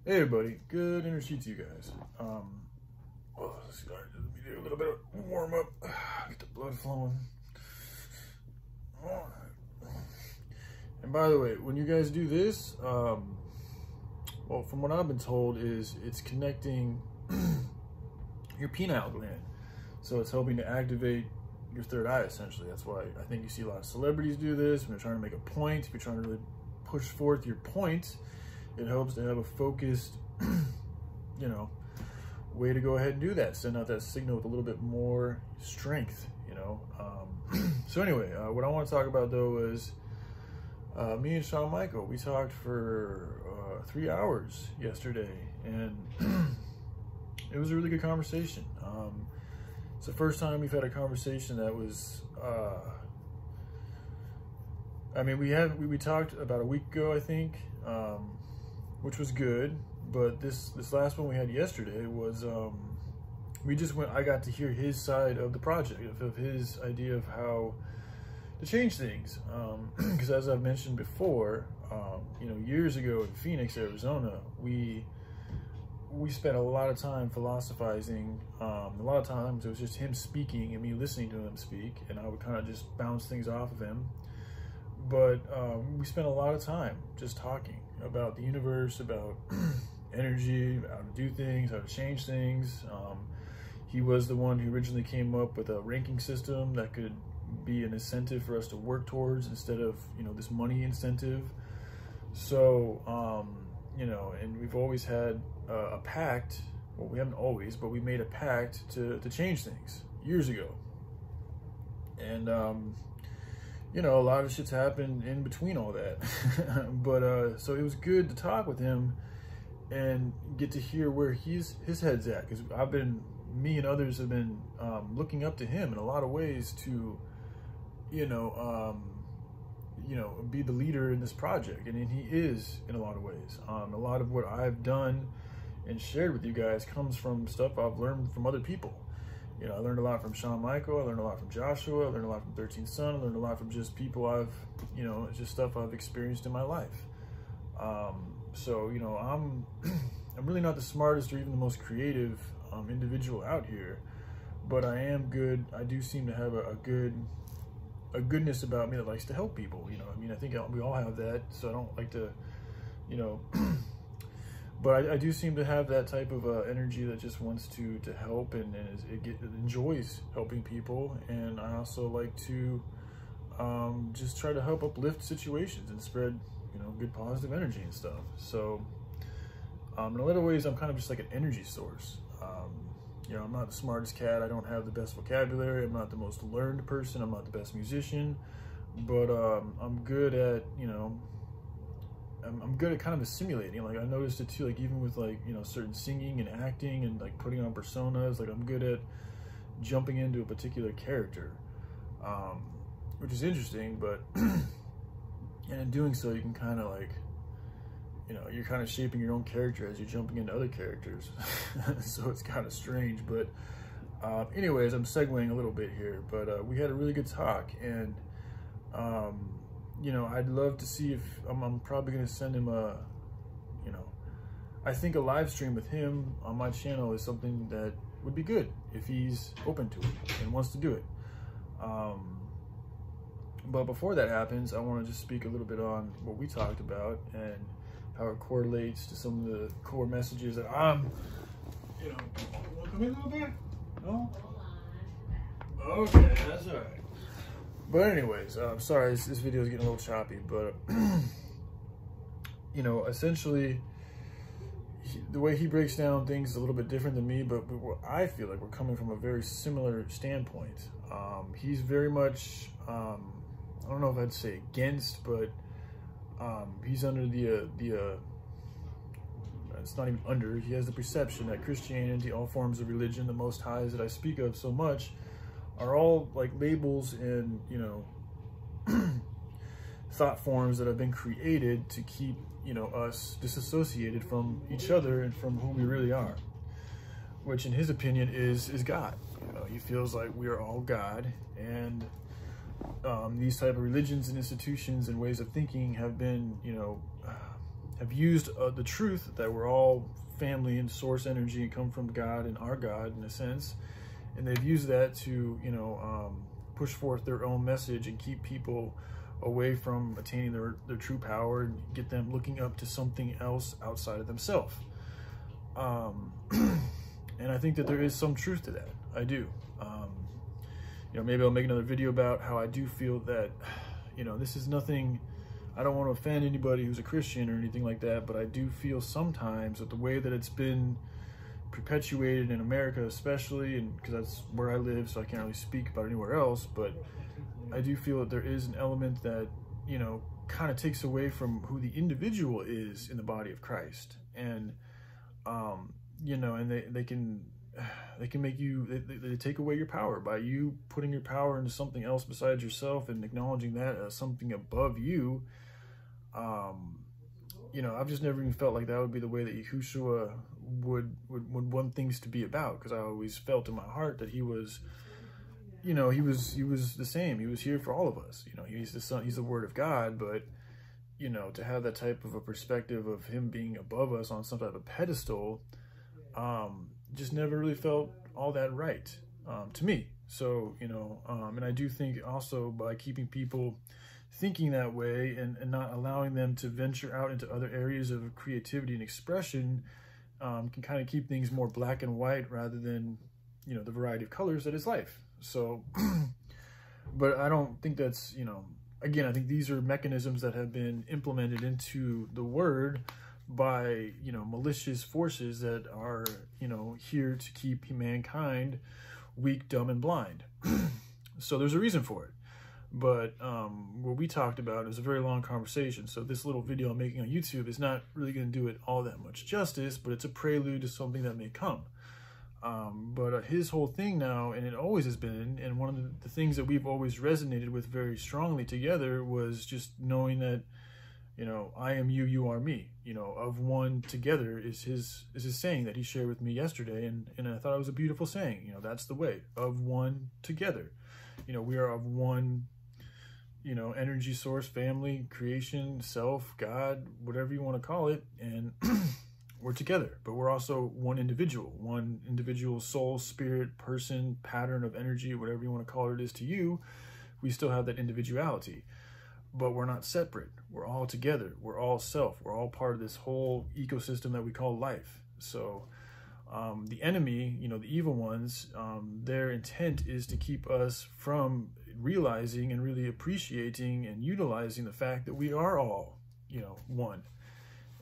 Hey everybody, good Inerchi to you guys. Let's start. Let me do a little bit of warm up, get the blood flowing. And by the way, when you guys do this, well, from what I've been told, is it's connecting your pineal gland. So it's helping to activate your third eye, essentially. That's why I think you see a lot of celebrities do this when they're trying to make a point. If you're trying to really push forth your point, it helps to have a focused, way to go ahead and do that. Send out that signal with a little bit more strength, So anyway, what I want to talk about though is me and Shawn Michael. We talked for 3 hours yesterday, and it was a really good conversation. It's the first time we've had a conversation that was, we talked about a week ago, I think, which was good. But this last one we had yesterday was, I got to hear his side of the project, of his idea of how to change things. Because as I've mentioned before, years ago in Phoenix, Arizona, we spent a lot of time philosophizing. A lot of times it was just him speaking and me listening to him speak, and I would kind of just bounce things off of him. But we spent a lot of time just talking about the universe, about energy, how to do things, how to change things. He was the one who originally came up with a ranking system that could be an incentive for us to work towards instead of, this money incentive. So, and we've always had a pact. Well, we haven't always, but we made a pact to change things years ago. And, a lot of shit's happened in between all that. But, so it was good to talk with him and get to hear where his head's at. Because me and others have been looking up to him in a lot of ways to, be the leader in this project. And he is in a lot of ways. A lot of what I've done and shared with you guys comes from stuff I've learned from other people. I learned a lot from Shawn Michael, I learned a lot from Joshua, I learned a lot from 13th Son, I learned a lot from just people just stuff I've experienced in my life. So, I'm really not the smartest or even the most creative individual out here, but I am good. I do seem to have a goodness about me that likes to help people. I think we all have that, so I don't like to, but I do seem to have that type of energy that just wants to help and it enjoys helping people. And I also like to just try to help uplift situations and spread, good positive energy and stuff. So in a lot of ways, I'm kind of just like an energy source. I'm not the smartest cat. I don't have the best vocabulary. I'm not the most learned person. I'm not the best musician, but I'm good at, I'm good at kind of assimilating. Like I noticed it too, like even with certain singing and acting and like putting on personas, like I'm good at jumping into a particular character, which is interesting, but and in doing so, you can kind of like, you're kind of shaping your own character as you're jumping into other characters. So it's kind of strange, but anyways, I'm segueing a little bit here, but we had a really good talk, and I'd love to see if I'm probably going to send him I think a live stream with him on my channel is something that would be good if he's open to it and wants to do it. But before that happens, I want to just speak a little bit on what we talked about and how it correlates to some of the core messages that I'm, want to come in a little bit? No? Okay, that's all right. But anyways, I'm sorry, this video is getting a little choppy, but, essentially, the way he breaks down things is a little bit different than me, but I feel like we're coming from a very similar standpoint. He's very much, I don't know if I'd say against, but he's under it's not even under, he has the perception that Christianity, all forms of religion, the Most Highs that I speak of so much, are all like labels and, thought forms that have been created to keep, us disassociated from each other and from who we really are, which in his opinion is God. He feels like we are all God, and these type of religions and institutions and ways of thinking have been, have used the truth that we're all family and source energy and come from God and our God in a sense, and they've used that to, you know, push forth their own message and keep people away from attaining their true power and get them looking up to something else outside of themselves. And I think that there is some truth to that. I do. You know, maybe I'll make another video about how I do feel that, you know, this is nothing, I don't want to offend anybody who's a Christian or anything like that, but I do feel sometimes that the way that it's been perpetuated in America especially, and because that's where I live, so I can't really speak about anywhere else, but I do feel that there is an element that, you know, kind of takes away from who the individual is in the body of Christ. And you know, and they can make you, they take away your power by you putting your power into something else besides yourself and acknowledging that as something above you. You know, I've just never even felt like that would be the way that Yahushua would want things to be about, because I always felt in my heart that he was, you know, he was the same. He was here for all of us. You know, he's the Son, he's the Word of God, but, you know, to have that type of a perspective of him being above us on some type of pedestal, just never really felt all that right to me. So, you know, and I do think also by keeping people thinking that way and not allowing them to venture out into other areas of creativity and expression, can kind of keep things more black and white rather than, you know, the variety of colors that is life. So, but I don't think that's, you know, again, I think these are mechanisms that have been implemented into the word by, you know, malicious forces that are, you know, here to keep mankind weak, dumb, and blind. So there's a reason for it. But what we talked about is a very long conversation. So this little video I'm making on YouTube is not really going to do it all that much justice, but it's a prelude to something that may come. But his whole thing now, and it always has been, and one of the things that we've always resonated with very strongly together was just knowing that, you know, I am you, you are me, you know, of one together is his saying that he shared with me yesterday. And I thought it was a beautiful saying. You know, that's the way, of one together. You know, we are of one, you know, energy source, family, creation, self, God, whatever you want to call it. And we're together, but we're also one individual soul, spirit, person, pattern of energy, whatever you want to call it is to you. We still have that individuality, but we're not separate. We're all together. We're all self. We're all part of this whole ecosystem that we call life. So the enemy, you know, the evil ones, their intent is to keep us from realizing and really appreciating and utilizing the fact that we are all, you know, one.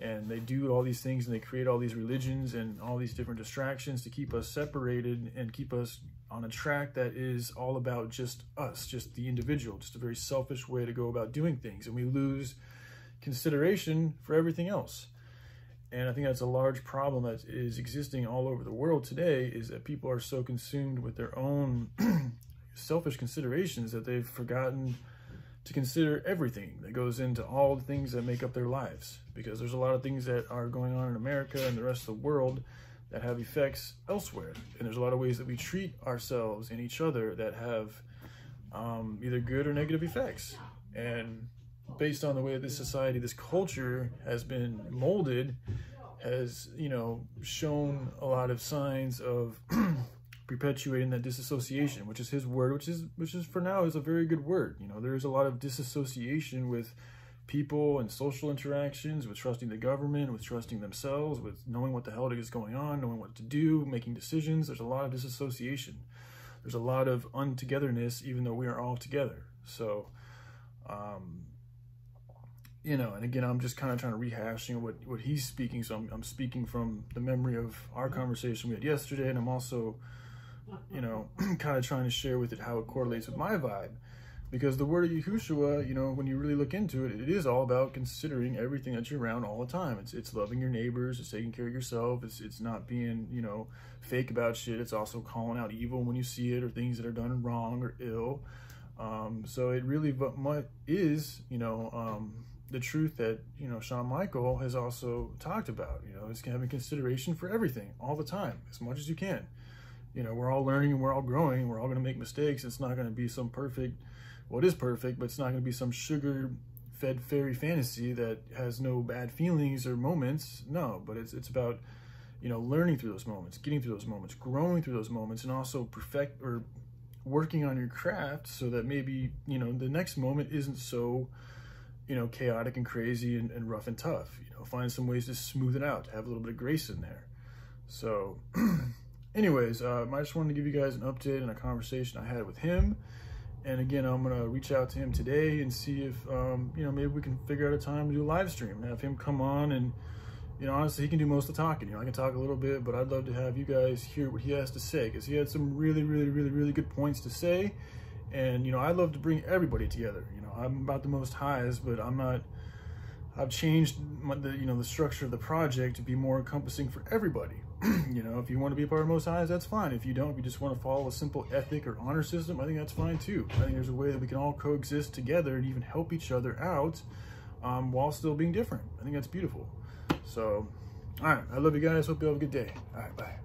And they do all these things and they create all these religions and all these different distractions to keep us separated and keep us on a track that is all about just us, just the individual, just a very selfish way to go about doing things. And we lose consideration for everything else. And I think that's a large problem that is existing all over the world today, is that people are so consumed with their own selfish considerations that they've forgotten to consider everything that goes into all the things that make up their lives. Because there's a lot of things that are going on in America and the rest of the world that have effects elsewhere. And there's a lot of ways that we treat ourselves and each other that have either good or negative effects. And based on the way this society, this culture has been molded, has, you know, shown a lot of signs of perpetuating that disassociation, which is his word, which is for now is a very good word. You know, there is a lot of disassociation with people and social interactions, with trusting the government, with trusting themselves, with knowing what the hell is going on, knowing what to do, making decisions. There's a lot of disassociation. There's a lot of untogetherness, even though we are all together. So, you know, and again, I'm just kind of trying to rehash, you know, what he's speaking. So I'm speaking from the memory of our conversation we had yesterday, and I'm also, you know, kind of trying to share with it how it correlates with my vibe. Because the word of Yahushua, you know, when you really look into it, it is all about considering everything that you're around all the time. It's loving your neighbors, it's taking care of yourself, it's not being, you know, fake about shit. It's also calling out evil when you see it, or things that are done wrong or ill. So it really is, you know, the truth that, you know, Shawn Michael has also talked about. You know, it's having consideration for everything all the time, as much as you can. You know, we're all learning and we're all growing. We're all going to make mistakes. It's not going to be some perfect, well, it is perfect, but it's not going to be some sugar fed fairy fantasy that has no bad feelings or moments. No, but it's about, you know, learning through those moments, getting through those moments, growing through those moments, and also working on your craft so that maybe, you know, the next moment isn't so, you know, chaotic and crazy and rough and tough. You know, find some ways to smooth it out, to have a little bit of grace in there. So anyways, I just wanted to give you guys an update on a conversation I had with him. And again, I'm gonna reach out to him today and see if, you know, maybe we can figure out a time to do a live stream and have him come on. And, you know, honestly, he can do most of the talking. You know, I can talk a little bit, but I'd love to have you guys hear what he has to say, because he had some really good points to say. And, you know, I'd love to bring everybody together. You know, I'm about the most highs, but I'm not, I've changed the structure of the project to be more encompassing for everybody. You know, if you want to be a part of most highs, that's fine. If you don't, if you just want to follow a simple ethic or honor system, I think that's fine too. I think there's a way that we can all coexist together and even help each other out while still being different. I think that's beautiful. So, all right, I love you guys. Hope you have a good day. All right, bye.